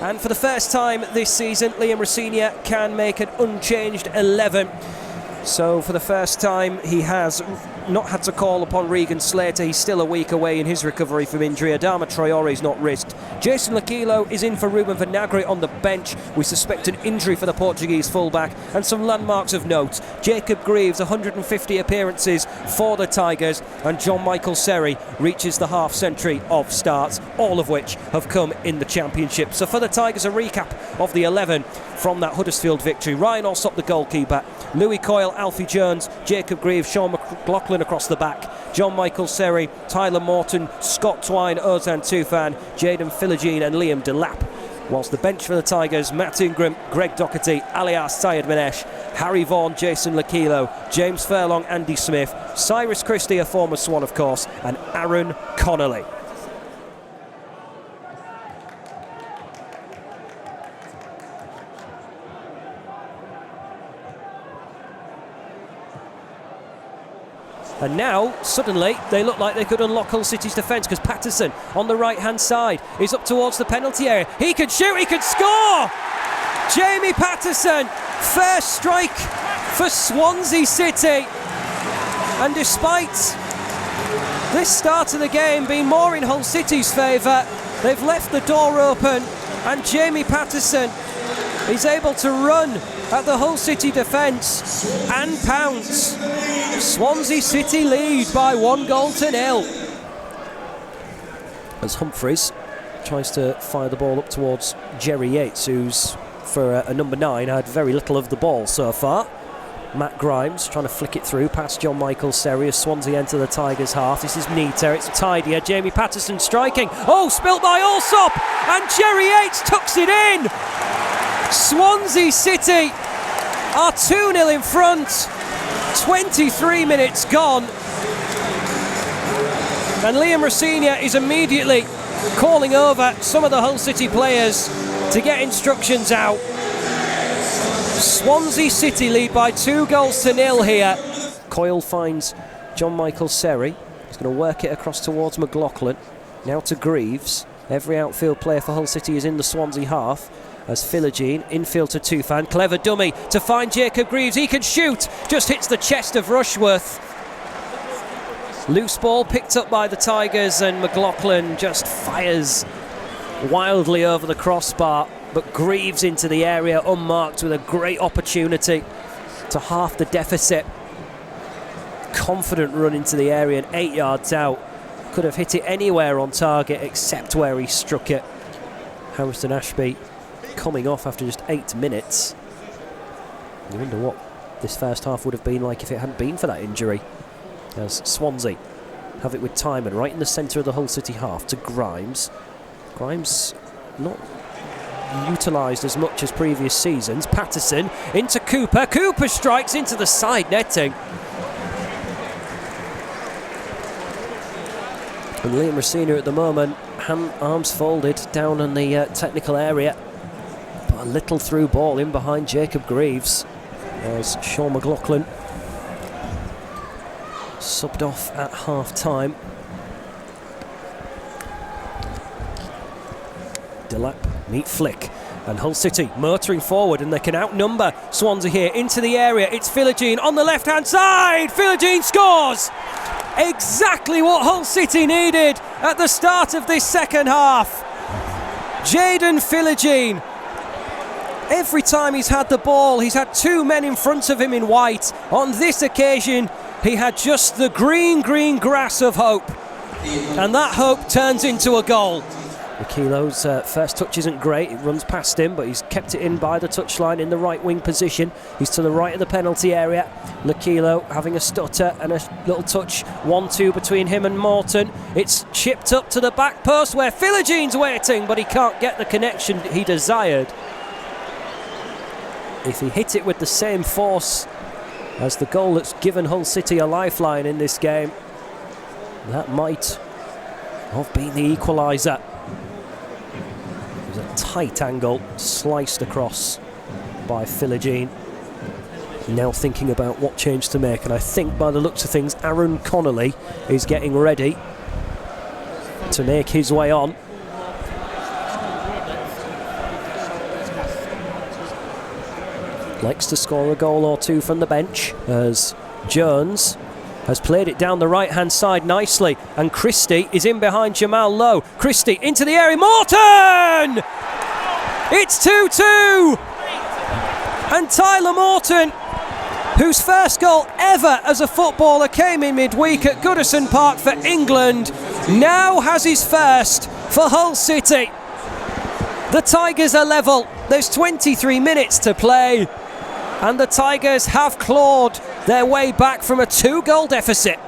And for the first time this season, Liam Rosenior can make an unchanged 11. So for the first time, he has not had to call upon Regan Slater. He's still a week away in his recovery from injury. Adama Traore is not risked. Jason Lakilo is in for Ruben Vinagre on the bench. We suspect an injury for the Portuguese fullback. And some landmarks of note. Jacob Greaves, 150 appearances for the Tigers. And John Michael Seri reaches the half century of starts, all of which have come in the Championship. So for the Tigers, a recap of the 11 from that Huddersfield victory. Ryan Alsop, the goalkeeper. Louis Coyle, Alfie Jones, Jacob Greaves, Sean McLaughlin across the back, John Michael Seri, Tyler Morton, Scott Twine, Ozan Tufan, Jaden Philogene and Liam Delap. Whilst the bench for the Tigers, Matt Ingram, Greg Doherty, alias Syed Manesh, Harry Vaughan, Jason Lakilo, James Furlong, Andy Smith, Cyrus Christie, a former Swan of course, and Aaron Connolly. And now, suddenly, they look like they could unlock Hull City's defence, because Patterson on the right-hand side is up towards the penalty area. He could shoot, he could score! Jamie Patterson, first strike for Swansea City. And despite this start of the game being more in Hull City's favour, they've left the door open, and Jamie Patterson is able to run at the Hull City defence and pounce. Swansea City lead by 1-0. As Humphreys tries to fire the ball up towards Jerry Yates, who's, for a number 9, had very little of the ball so far. Matt Grimes trying to flick it through past John Michael Seri as Swansea enter the Tigers' half. This is neater, it's tidier. Jamie Patterson striking. Oh, spilt by Alsop! And Jerry Yates tucks it in! Swansea City are 2-0 in front. 23 minutes gone. And Liam Rosenior is immediately calling over some of the Hull City players to get instructions out. Swansea City lead by 2-0 here. Coyle finds John Michael Seri. He's going to work it across towards McLaughlin. Now to Greaves. Every outfield player for Hull City is in the Swansea half. As Philogene, infield to Tufan, clever dummy to find Jacob Greaves, he can shoot, just hits the chest of Rushworth. Loose ball picked up by the Tigers and McLaughlin just fires wildly over the crossbar, but Greaves into the area unmarked with a great opportunity to half the deficit. Confident run into the area and 8 yards out. Could have hit it anywhere on target except where he struck it. Harrison Ashby coming off after just 8 minutes. You wonder what this first half would have been like if it hadn't been for that injury. As Swansea have it with Timon right in the centre of the Hull City half to Grimes. Grimes not utilised as much as previous seasons. Patterson into Cooper. Cooper strikes into the side netting. And Liam Rosenior at the moment, arms folded down in the technical area. A little through ball in behind Jacob Greaves as Sean McLaughlin subbed off at half-time. Delap, neat flick, and Hull City motoring forward, and they can outnumber Swansea here into the area. It's Philogene on the left-hand side. Philogene scores! Exactly what Hull City needed at the start of this second half. Jaden Philogene. Every time he's had the ball, he's had 2 men in front of him in white. On this occasion, he had just the green grass of hope. And that hope turns into a goal. Lakilo's first touch isn't great. It runs past him, but he's kept it in by the touchline in the right wing position. He's to the right of the penalty area. Lakilo having a stutter and a little touch. 1-2 between him and Morton. It's chipped up to the back post where Philogene's waiting, but he can't get the connection he desired. If he hit it with the same force as the goal that's given Hull City a lifeline in this game, that might have been the equaliser. It was a tight angle, sliced across by Philogene. Now thinking about what change to make, and I think by the looks of things, Aaron Connolly is getting ready to make his way on. likes to score a goal or two from the bench, as Jones has played it down the right-hand side nicely, and Christie is in behind Jamal Lowe. Christie into the area, Morton! It's 2-2! And Tyler Morton, whose first goal ever as a footballer came in midweek at Goodison Park for England, now has his first for Hull City. The Tigers are level. There's 23 minutes to play, and the Tigers have clawed their way back from a 2-goal deficit.